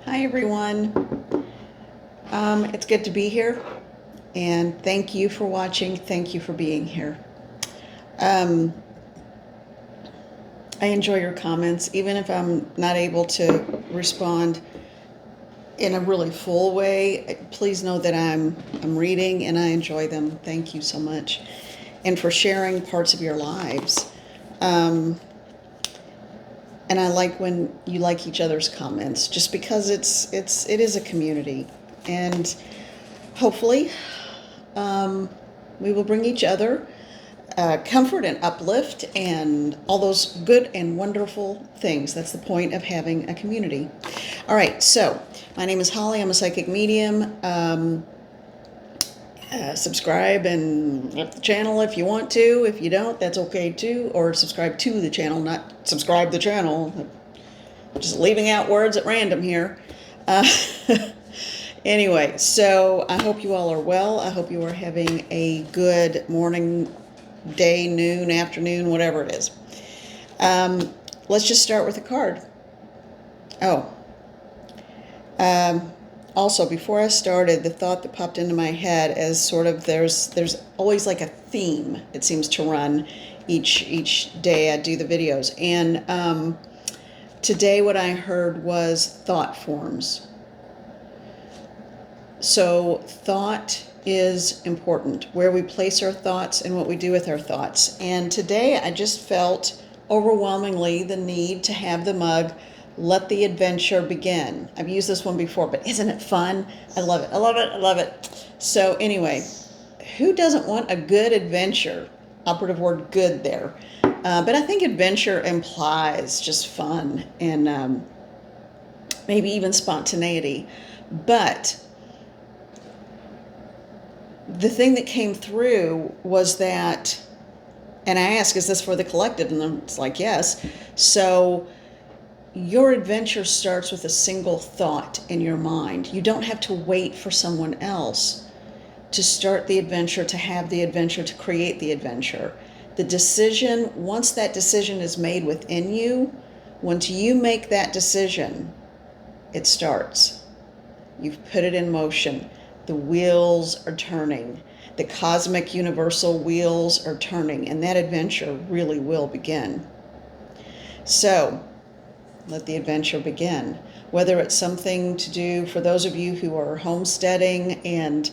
Hi, everyone. It's good to be here, and thank you for watching. Thank you for being here. Um, I enjoy your comments, even if I'm not able to respond in a really full way. Please know that I'm reading and I enjoy them. Thank you so much, and for sharing parts of your lives. And I like when you like each other's comments, just because it is a community, and hopefully we will bring each other comfort and uplift and all those good and wonderful things. That's the point of having a community. All right, so my name is Holly. I'm a psychic medium. Subscribe and like the channel if you want to. If you don't, that's okay too. Or subscribe to the channel, not subscribe the channel. Just leaving out words at random here. Anyway, so I hope you all are well. I hope you are having a good morning, day, noon, afternoon, whatever it is. Let's just start with a card. Oh. Also, before I started, the thought that popped into my head as sort of there's always like a theme. It seems to run each day I do the videos. And today what I heard was thought forms. So thought is important, where we place our thoughts and what we do with our thoughts. And today I just felt overwhelmingly the need to have the mug, let the adventure begin. I've used this one before, but isn't it fun? I love it. I love it. I love it. So anyway, who doesn't want a good adventure? Operative word good there. But I think adventure implies just fun and maybe even spontaneity. But the thing that came through was that, and I asked, is this for the collective? And it's like, yes. So your adventure starts with a single thought in your mind. You don't have to wait for someone else to start the adventure, to have the adventure, to create the adventure. The decision, once that decision is made within you, once you make that decision, it starts. You've put it in motion. The wheels are turning. The cosmic universal wheels are turning, and that adventure really will begin. So, let the adventure begin. Whether it's something to do for those of you who are homesteading and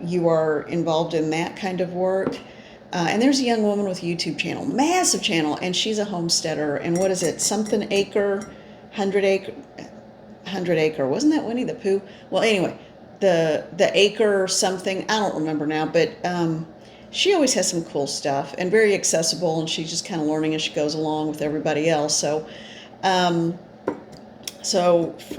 you are involved in that kind of work. And there's a young woman with a YouTube channel, massive channel, and she's a homesteader. And what is it? Something acre, 100 acre. Wasn't that Winnie the Pooh? Well, anyway, the acre something, I don't remember now, but she always has some cool stuff and very accessible, and she's just kind of learning as she goes along with everybody else. So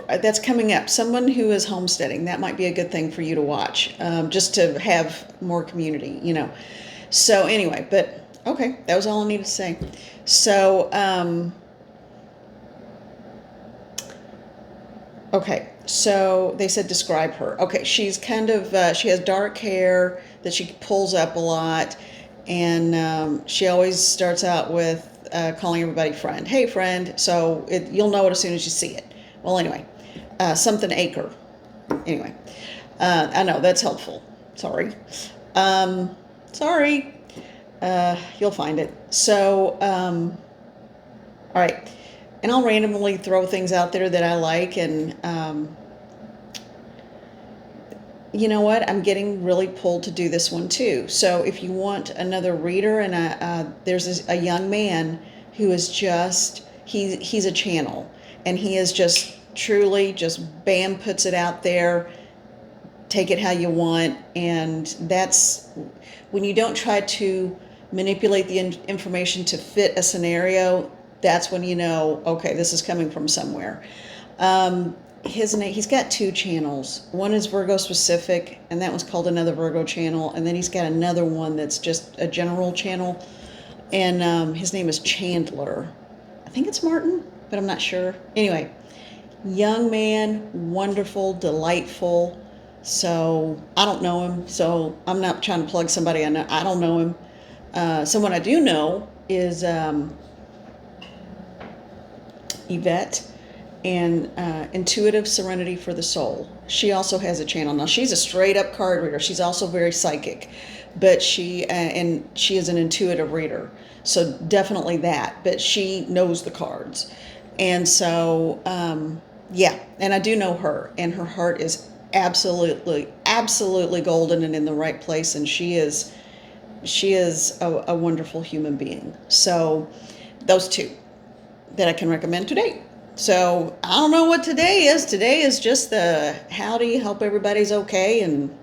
that's coming up. Someone who is homesteading, that might be a good thing for you to watch, just to have more community, you know. So anyway, but okay, that was all I needed to say. So, okay, so they said describe her. Okay, she's kind of, she has dark hair that she pulls up a lot, and she always starts out with calling everybody friend. Hey, friend. So you'll know it as soon as you see it. Well, anyway, something acre. Anyway, I know that's helpful. Sorry. Sorry. You'll find it. So, all right. And I'll randomly throw things out there that I like, and you know what? I'm getting really pulled to do this one too. So if you want another reader, and there's a young man who is just, he's a channel, and he is just truly just bam, puts it out there, take it how you want. And that's when you don't try to manipulate the information to fit a scenario, that's when you know, okay, this is coming from somewhere. His name, he's got two channels. One is Virgo specific, and that one's called Another Virgo Channel. And then he's got another one that's just a general channel, and his name is Chandler. I think it's Martin, but I'm not sure. Anyway, young man, wonderful, delightful. So I don't know him, so I'm not trying to plug somebody I know. I don't know him. Someone I do know is Yvette. and intuitive serenity for the soul. She also has a channel. Now she's a straight up card reader. She's also very psychic, but she is an intuitive reader. So definitely that, but she knows the cards. And so, yeah, and I do know her, and her heart is absolutely, absolutely golden and in the right place. And she is a wonderful human being. So those two that I can recommend today. So I don't know what today is. Today is just the howdy, hope everybody's okay. And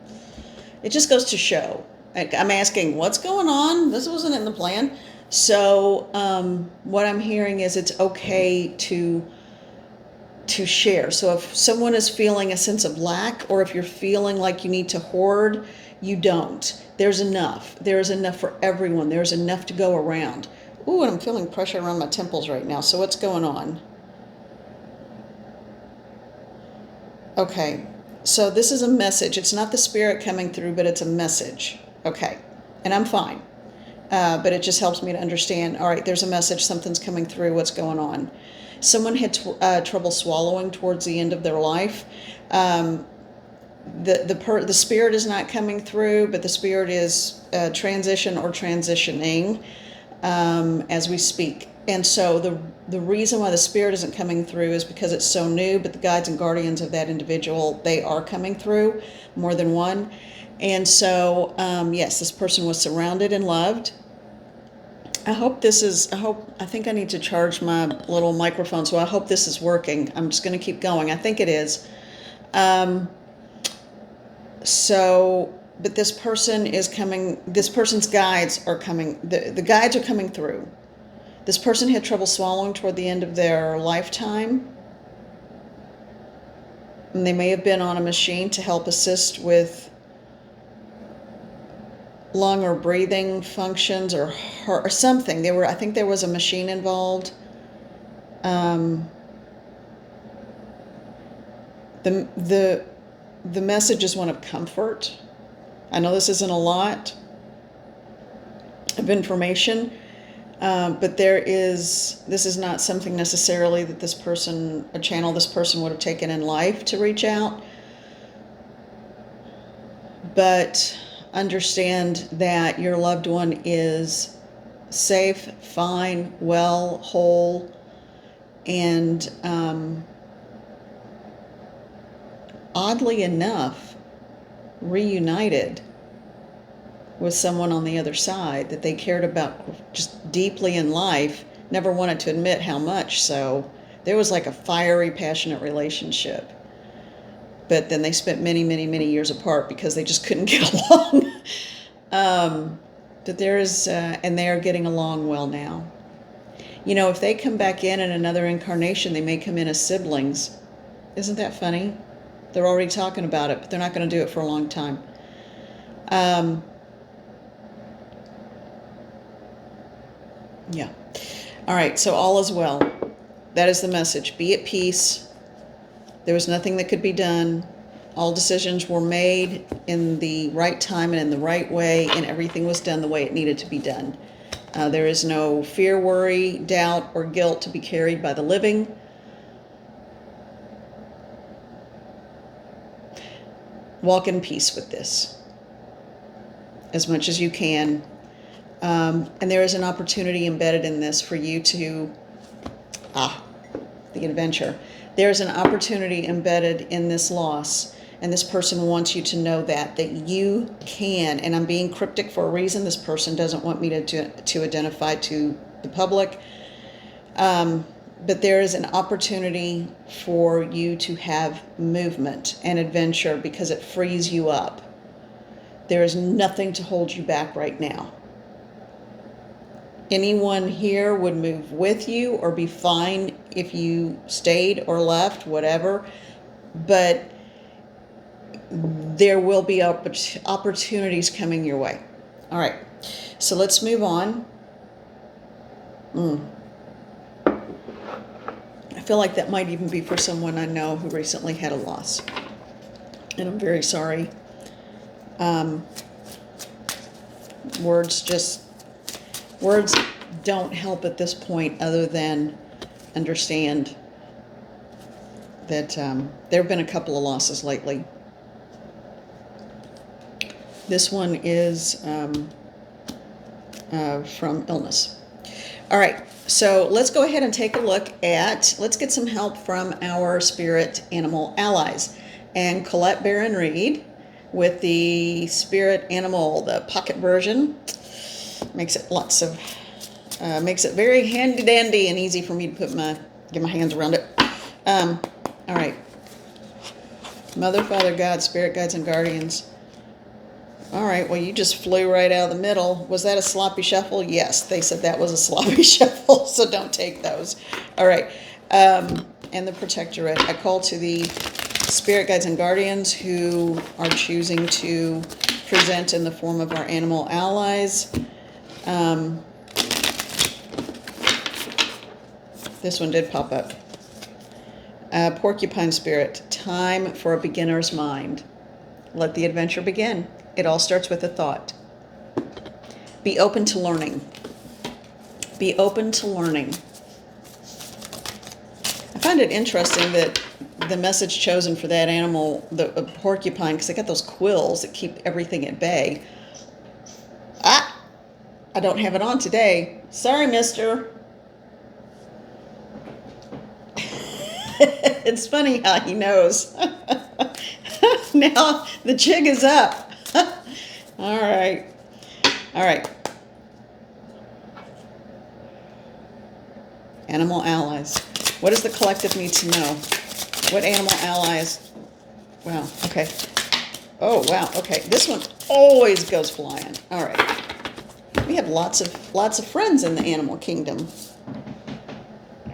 it just goes to show. I'm asking, what's going on? This wasn't in the plan. So what I'm hearing is it's okay to share. So if someone is feeling a sense of lack, or if you're feeling like you need to hoard, you don't. There's enough. There is enough for everyone. There's enough to go around. Ooh, and I'm feeling pressure around my temples right now. So what's going on? Okay, so this is a message. It's not the spirit coming through, but it's a message. Okay, and I'm fine. But it just helps me to understand, all right, there's a message, something's coming through, what's going on. Someone had trouble swallowing towards the end of their life. The spirit is not coming through, but the spirit is transition or transitioning as we speak. And so the reason why the spirit isn't coming through is because it's so new, but the guides and guardians of that individual, they are coming through, more than one. And so, yes, this person was surrounded and loved. I think I need to charge my little microphone, so I hope this is working. I'm just going to keep going. I think it is. But this person is coming, this person's guides are coming, the guides are coming through. This person had trouble swallowing toward the end of their lifetime. And they may have been on a machine to help assist with lung or breathing functions or heart or something. I think there was a machine involved. The message is one of comfort. I know this isn't a lot of information, but this is not something necessarily that a channel this person would have taken in life to reach out. But understand that your loved one is safe, fine, well, whole, and oddly enough, reunited with someone on the other side that they cared about just deeply in life, never wanted to admit how much. So there was like a fiery, passionate relationship. But then they spent many, many, many years apart because they just couldn't get along. But there is, and they are getting along well now. You know, if they come back in another incarnation, they may come in as siblings. Isn't that funny? They're already talking about it, but they're not going to do it for a long time. Yeah. All right, so all is well. That is the message. Be at peace. There was nothing that could be done. All decisions were made in the right time and in the right way, and everything was done the way it needed to be done. There is no fear, worry, doubt, or guilt to be carried by the living. Walk in peace with this as much as you can. And there is an opportunity embedded in this for you to, the adventure. There's an opportunity embedded in this loss, and this person wants you to know that you can, and I'm being cryptic for a reason. This person doesn't want me to identify to the public, but there is an opportunity for you to have movement and adventure because it frees you up. There is nothing to hold you back right now. Anyone here would move with you or be fine if you stayed or left, whatever. But there will be opportunities coming your way. All right, so let's move on. I feel like that might even be for someone I know who recently had a loss. And I'm very sorry. Words don't help at this point other than understand that there have been a couple of losses lately. This one is from illness. All right, so let's go ahead and take a look at, let's get some help from our spirit animal allies. And Colette Baron Reed with the spirit animal, the pocket version, makes it makes it very handy dandy and easy for me to get my hands around it. All right, Mother, Father, God, Spirit Guides, and Guardians. All right, well, you just flew right out of the middle. Was that a sloppy shuffle? Yes, they said that was a sloppy shuffle, so don't take those. All right, and the Protectorate. I call to the Spirit Guides and Guardians who are choosing to present in the form of our animal allies. This one did pop up. Porcupine Spirit, time for a beginner's mind. Let the adventure begin. It all starts with a thought. Be open to learning. Be open to learning. I find it interesting that the message chosen for that animal, the porcupine, because they got those quills that keep everything at bay. Ah! I don't have it on today. Sorry, mister. It's funny how he knows. Now the jig is up. All right. All right. Animal allies. What does the collective need to know? What animal allies? Wow. Okay. Oh, wow. Okay. This one always goes flying. All right. We have lots of friends in the animal kingdom.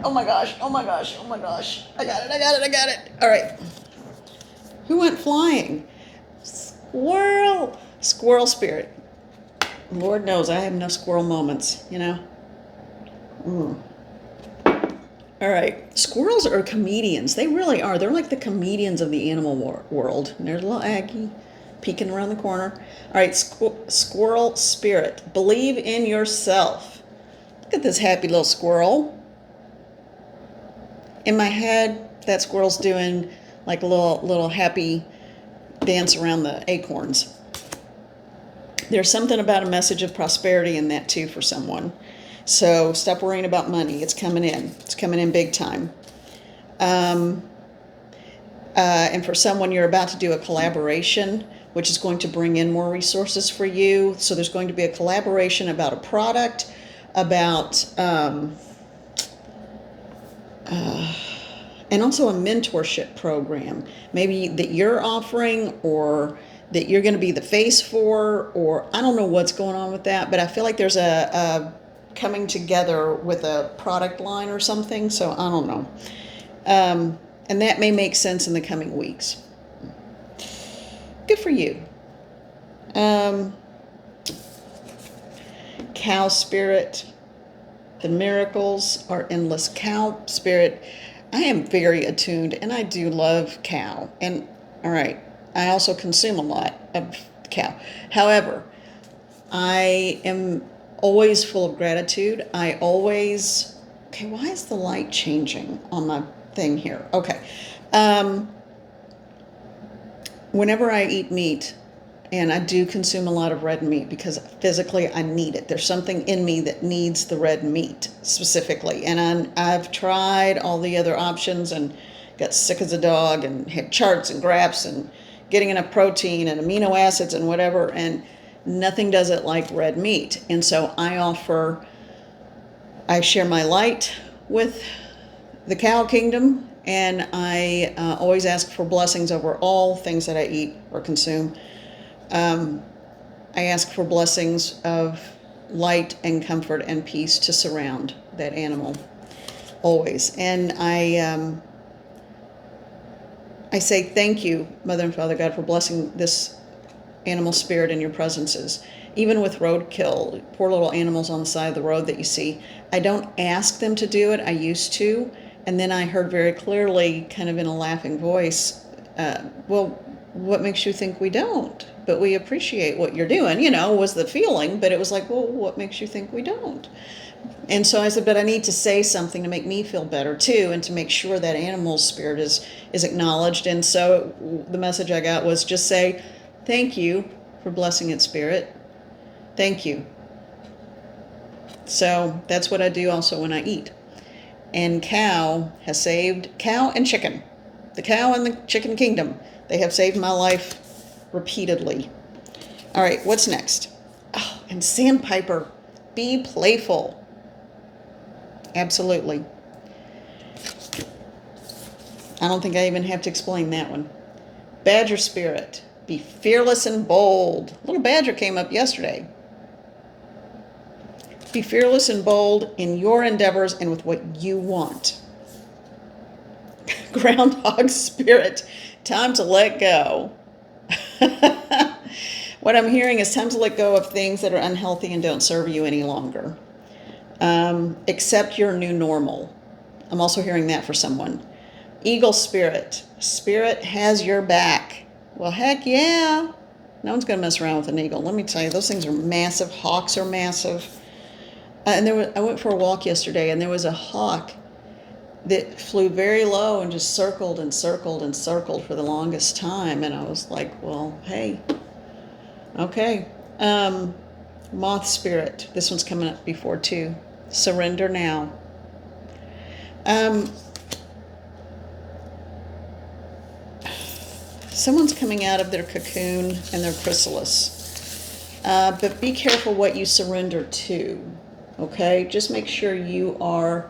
Oh my gosh. Oh my gosh. Oh my gosh. I got it. I got it. I got it. All right. Who went flying? Squirrel. Squirrel spirit. Lord knows I have enough squirrel moments, you know. All right. Squirrels are comedians. They really are. They're like the comedians of the animal world. And there's a little Aggie peeking around the corner. All right. Squirrel spirit. Believe in yourself. Look at this happy little squirrel. In my head, that squirrel's doing like a little happy dance around the acorns. There's something about a message of prosperity in that too for someone. So stop worrying about money. It's coming in. It's coming in big time. And for someone, you're about to do a collaboration, which is going to bring in more resources for you. So there's going to be a collaboration about a product, about and also a mentorship program, maybe that you're offering or that you're going to be the face for, or I don't know what's going on with that, but I feel like there's a coming together with a product line or something, so I don't know. And that may make sense in the coming weeks. Good for you. Cow spirit. The miracles are endless. Cow spirit. I am very attuned, and I do love cow. And, all right, I also consume a lot of cow. However, I am always full of gratitude. Okay, why is the light changing on my thing here? Okay. Whenever I eat meat, and I do consume a lot of red meat because physically I need it. There's something in me that needs the red meat specifically. And I've tried all the other options and got sick as a dog and had charts and graphs and getting enough protein and amino acids and whatever. And nothing does it like red meat. And so I share my light with the cow kingdom. And I always ask for blessings over all things that I eat or consume. I ask for blessings of light and comfort and peace to surround that animal always. And I say thank you, Mother and Father God, for blessing this animal spirit in your presences. Even with roadkill, poor little animals on the side of the road that you see, I don't ask them to do it. I used to. And then I heard very clearly, kind of in a laughing voice, well, what makes you think we don't? But we appreciate what you're doing, was the feeling. But it was like, well, what makes you think we don't? And so I said, but I need to say something to make me feel better too, and to make sure that animal spirit is acknowledged. And so the message I got was just say, thank you for blessing its spirit. Thank you. So that's what I do also when I eat. And cow has saved, cow and chicken, the cow and the chicken kingdom, they have saved my life repeatedly. All right, what's next? Oh, and sandpiper, be playful. Absolutely. I don't think I even have to explain that one. Badger spirit, be fearless and bold. Little badger came up yesterday. Be fearless and bold in your endeavors and with what you want. Groundhog spirit, time to let go. What I'm hearing is time to let go of things that are unhealthy and don't serve you any longer. Accept your new normal. I'm also hearing that for someone. Eagle spirit. Spirit has your back. Well, heck yeah. No one's going to mess around with an eagle. Let me tell you, those things are massive. Hawks are massive. And I went for a walk yesterday, and there was a hawk that flew very low and just circled and circled and circled for the longest time. And I was like, well, hey, okay. Moth spirit. This one's coming up before too. Surrender now. Someone's coming out of their cocoon and their chrysalis. But be careful what you surrender to. Okay? Just make sure you are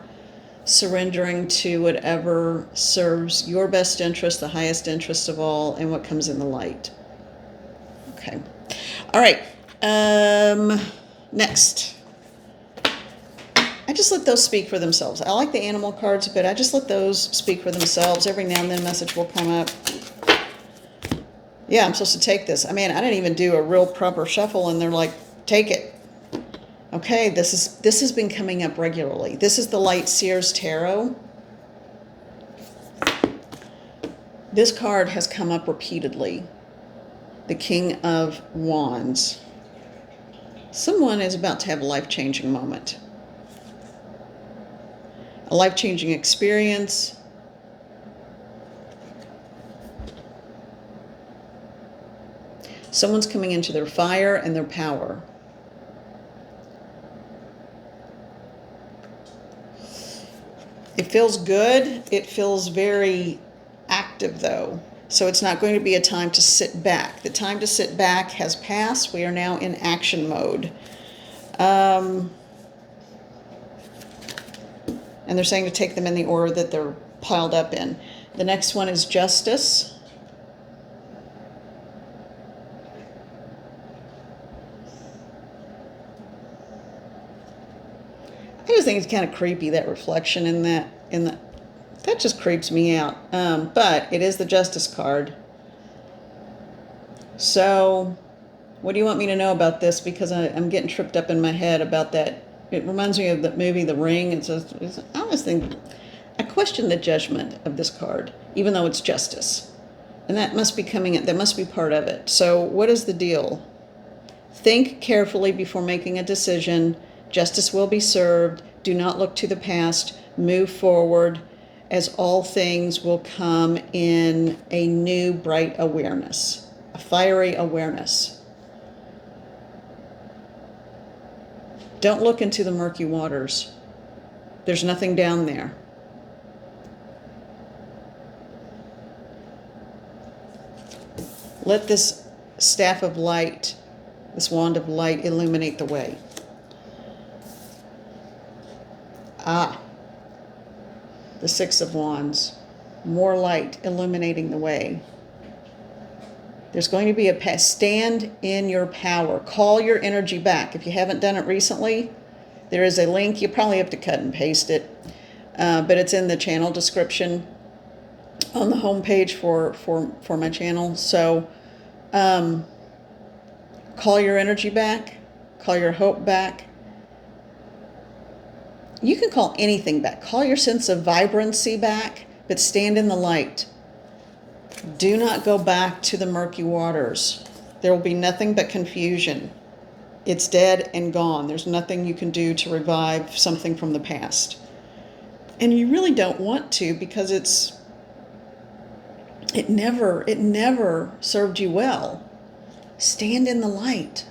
surrendering to whatever serves your best interest, the highest interest of all, and what comes in the light. Okay. All right. Next. I just let those speak for themselves. I like the animal cards, but I just let those speak for themselves. Every now and then a message will come up. Yeah, I'm supposed to take this. I mean, I didn't even do a real proper shuffle, and they're like, take it. Okay, this has been coming up regularly. This is the Light Seers Tarot. This card has come up repeatedly. The King of Wands. Someone is about to have a life-changing moment. A life-changing experience. Someone's coming into their fire and their power. It feels good. It feels very active, though. So it's not going to be a time to sit back. The time to sit back has passed. We are now in action mode. And they're saying to take them in the order that they're piled up in. The next one is Justice. I just think it's kind of creepy, that reflection in that just creeps me out. But it is the Justice card. So what do you want me to know about this? Because I'm getting tripped up in my head about that. It reminds me of the movie The Ring. I always think, I question the judgment of this card, even though it's justice. And that must be that must be part of it. So what is the deal? Think carefully before making a decision. Justice will be served. Do not look to the past. Move forward, as all things will come in a new bright awareness, a fiery awareness. Don't look into the murky waters. There's nothing down there. Let this staff of light, this wand of light, illuminate the way. The Six of Wands. More light illuminating the way. There's going to be a stand in your power. Call your energy back. If you haven't done it recently, there is a link. You probably have to cut and paste it. But it's in the channel description on the homepage for my channel. So call your energy back. Call your hope back. You can call anything back. Call your sense of vibrancy back, but stand in the light. Do not go back to the murky waters. There will be nothing but confusion. It's dead and gone. There's nothing you can do to revive something from the past. And you really don't want to, because it never served you well. Stand in the light.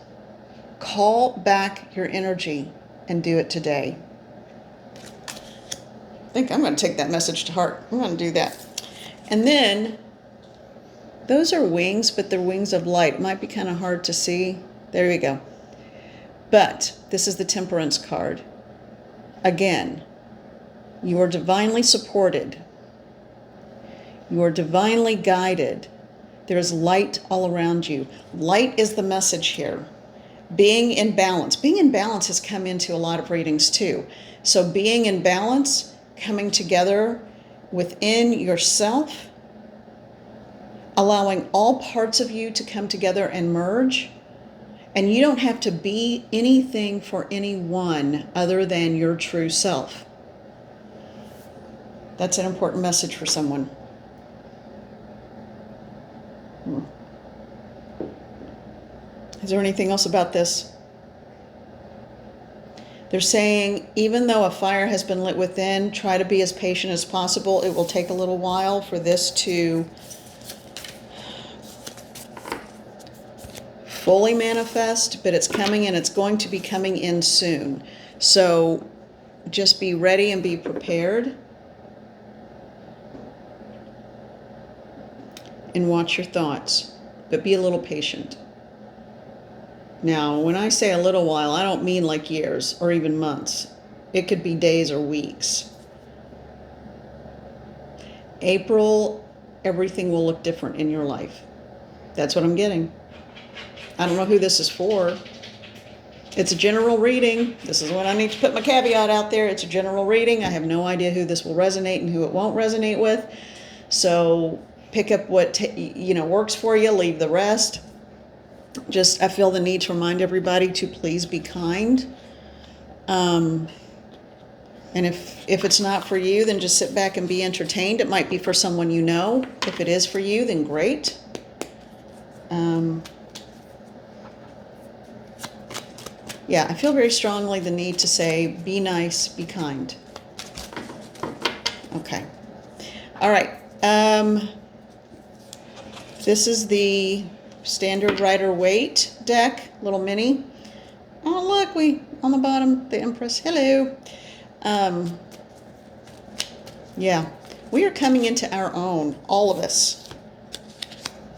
Call back your energy and do it today. I think I'm going to take that message to heart. I'm going to do that. And then, those are wings, but they're wings of light. It might be kind of hard to see. There you go. But this is the Temperance card. Again, you are divinely supported. You are divinely guided. There's light all around you. Light is the message here. Being in balance. Being in balance has come into a lot of readings too. So being in balance, coming together within yourself, allowing all parts of you to come together and merge. And you don't have to be anything for anyone other than your true self. That's an important message for someone. Is there anything else about this? They're saying, even though a fire has been lit within, try to be as patient as possible. It will take a little while for this to fully manifest, but it's coming, and it's going to be coming in soon. So just be ready and be prepared. And watch your thoughts, but be a little patient. Now, when I say a little while, I don't mean like years or even months. It could be days or weeks. April, everything will look different in your life. That's what I'm getting. I don't know who this is for. It's a general reading. This is when I need to put my caveat out there. It's a general reading. I have no idea who this will resonate and who it won't resonate with. So pick up what works for you. Leave the rest. I feel the need to remind everybody to please be kind. And if it's not for you, then just sit back and be entertained. It might be for someone you know. If it is for you, then great. Yeah, I feel very strongly the need to say, be nice, be kind. Okay. All right. This is the Standard Rider-Waite deck, little mini. Oh, look, on the bottom, the Empress. Hello. Yeah, we are coming into our own, all of us.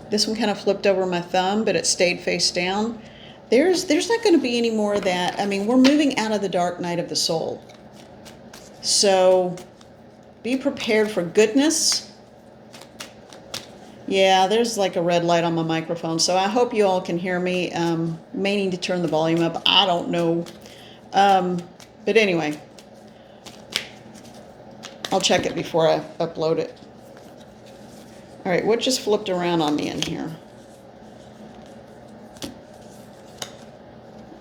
This one kind of flipped over my thumb, but it stayed face down. There's not going to be any more of that. I mean, we're moving out of the dark night of the soul. So be prepared for goodness. Yeah, there's like a red light on my microphone, so I hope you all can hear me. May need to turn the volume up. I don't know. But anyway, I'll check it before I upload it. All right, what just flipped around on me in here?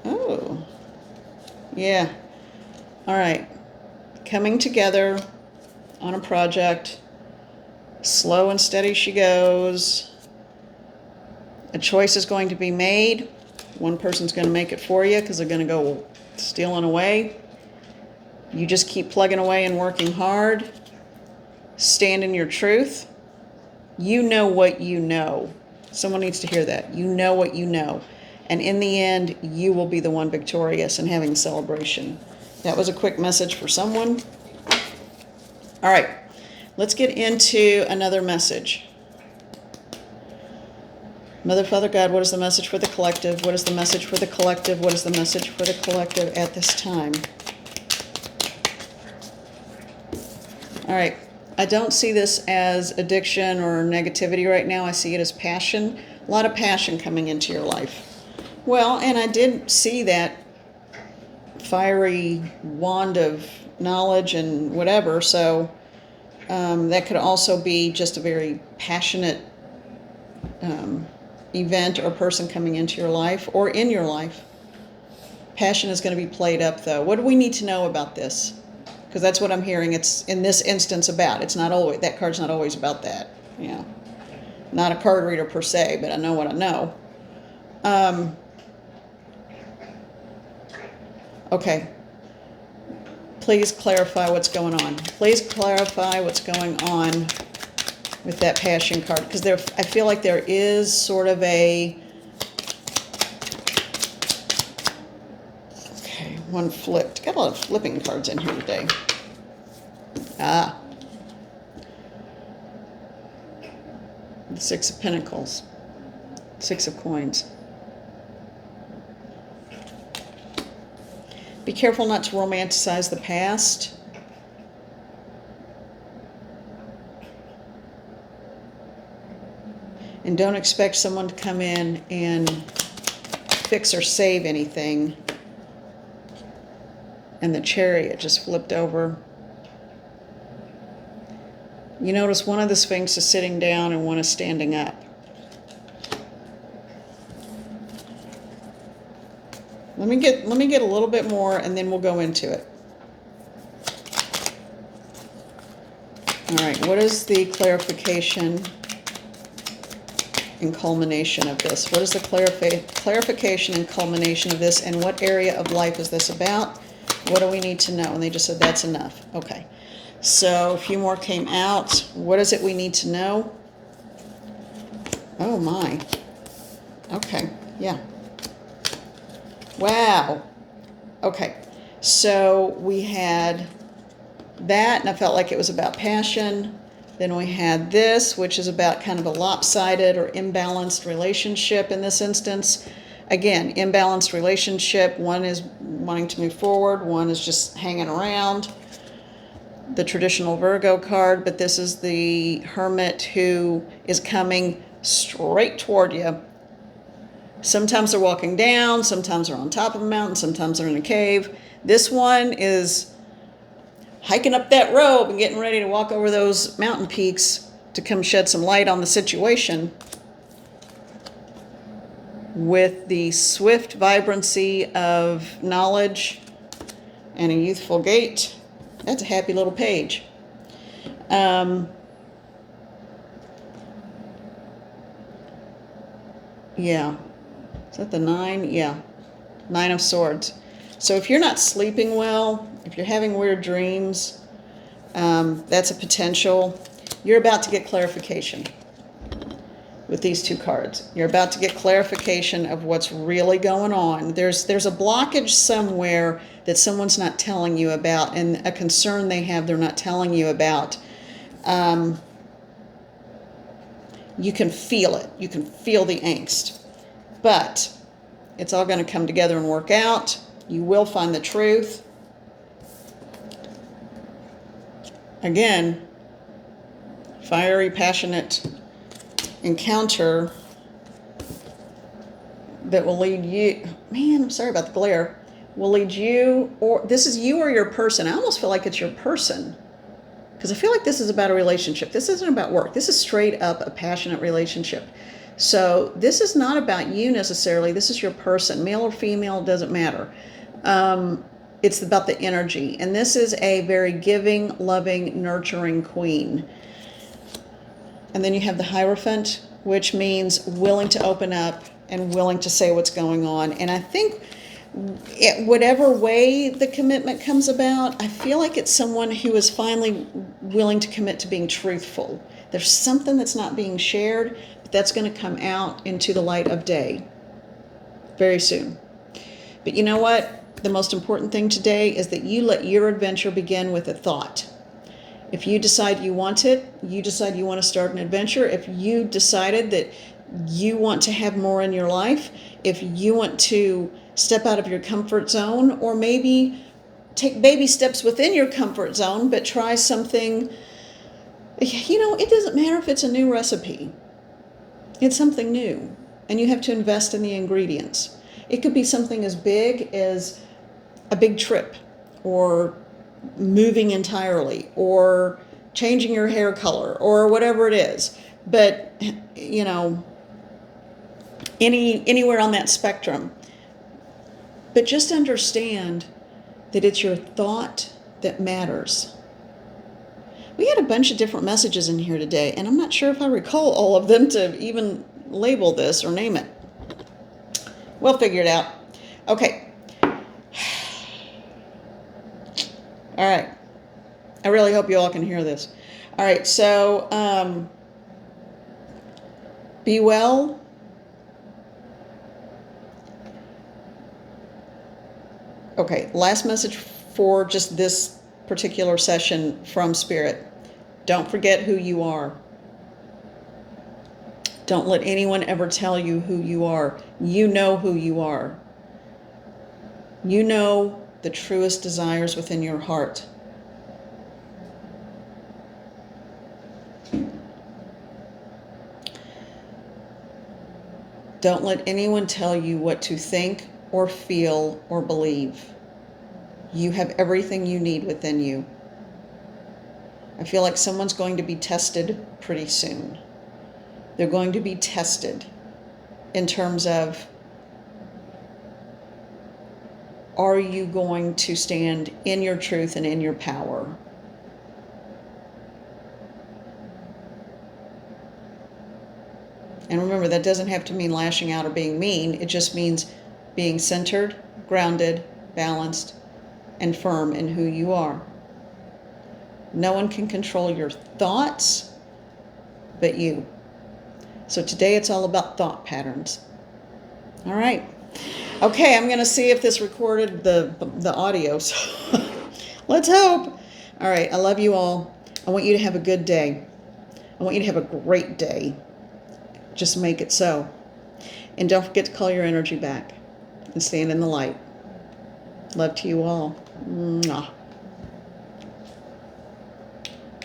Oh, yeah. All right. Coming together on a project. Slow and steady she goes. A choice is going to be made. One person's going to make it for you because they're going to go stealing away. You just keep plugging away and working hard. Stand in your truth. You know what you know. Someone needs to hear that. You know what you know. And in the end, you will be the one victorious and having a celebration. That was a quick message for someone. All right. Let's get into another message. Mother, Father, God, what is the message for the collective? What is the message for the collective? What is the message for the collective at this time? All right. I don't see this as addiction or negativity right now. I see it as passion. A lot of passion coming into your life. Well, and I did see that fiery wand of knowledge and whatever, so that could also be just a very passionate event or person coming into your life or in your life. Passion is going to be played up, though. What do we need to know about this? Because that's what I'm hearing it's in this instance about. It's not always, that card's not always about that. Yeah. Not a card reader per se, but I know what I know. Okay. Please clarify what's going on. Please clarify what's going on with that passion card, because I feel like there is sort of a, okay, one flipped. Got a lot of flipping cards in here today. Ah. The Six of Pentacles. Six of Coins. Be careful not to romanticize the past. And don't expect someone to come in and fix or save anything. And the Chariot just flipped over. You notice one of the Sphinx is sitting down and one is standing up. Let me get a little bit more and then we'll go into it. All right, what is the clarification and culmination of this? What is the clarification and culmination of this, and what area of life is this about? What do we need to know? And they just said that's enough. Okay. So a few more came out. What is it we need to know? Oh my. Okay. Yeah. Wow. Okay. So we had that, and I felt like it was about passion. Then we had this, which is about kind of a lopsided or imbalanced relationship in this instance. Again, imbalanced relationship. One is wanting to move forward. One is just hanging around. The traditional Virgo card, but this is the Hermit who is coming straight toward you. Sometimes they're walking down, sometimes they're on top of a mountain, sometimes they're in a cave. This one is hiking up that rope and getting ready to walk over those mountain peaks to come shed some light on the situation. With the swift vibrancy of knowledge and a youthful gait. That's a happy little page. Yeah. Is that the 9? Yeah. 9 of Swords. So if you're not sleeping well, if you're having weird dreams, that's a potential. You're about to get clarification with these two cards. You're about to get clarification of what's really going on. There's a blockage somewhere that someone's not telling you about, and a concern they have they're not telling you about. You can feel it. You can feel the angst. But it's all going to come together and work out. You will find the truth. Again, fiery, passionate encounter that will lead you, man, I'm sorry about the glare, will lead you, or this is you or your person. I almost feel like it's your person, because I feel like this is about a relationship. This isn't about work. This is straight up a passionate relationship. So this is not about you necessarily. This is your person, male or female, doesn't matter. It's about the energy. And this is a very giving, loving, nurturing queen. And then you have the Hierophant, which means willing to open up and willing to say what's going on. And I think whatever way the commitment comes about, I feel like it's someone who is finally willing to commit to being truthful. There's something that's not being shared, but that's going to come out into the light of day very soon. But you know what? The most important thing today is that you let your adventure begin with a thought. If you decide you want it, you decide you want to start an adventure, if you decided that you want to have more in your life, if you want to step out of your comfort zone, or maybe take baby steps within your comfort zone, but try something, it doesn't matter if it's a new recipe. It's something new, and you have to invest in the ingredients. It could be something as big as a big trip, or moving entirely, or changing your hair color, or whatever it is. But, anywhere on that spectrum. But just understand that it's your thought that matters. We had a bunch of different messages in here today, and I'm not sure if I recall all of them to even label this or name it. We'll figure it out. Okay. All right. I really hope you all can hear this. All right. So, be well. Okay. Last message for just this particular session from Spirit. Don't forget who you are. Don't let anyone ever tell you who you are. You know who you are. You know the truest desires within your heart. Don't let anyone tell you what to think or feel or believe. You have everything you need within you. I feel like someone's going to be tested pretty soon. They're going to be tested in terms of, are you going to stand in your truth and in your power? And remember, that doesn't have to mean lashing out or being mean. It just means being centered, grounded, balanced, and firm in who you are. No one can control your thoughts but you. So today it's all about thought patterns. All right. Okay, I'm going to see if this recorded the audio. So let's hope. All right, I love you all. I want you to have a good day. I want you to have a great day. Just make it so. And don't forget to call your energy back and stand in the light. Love to you all. Mwah.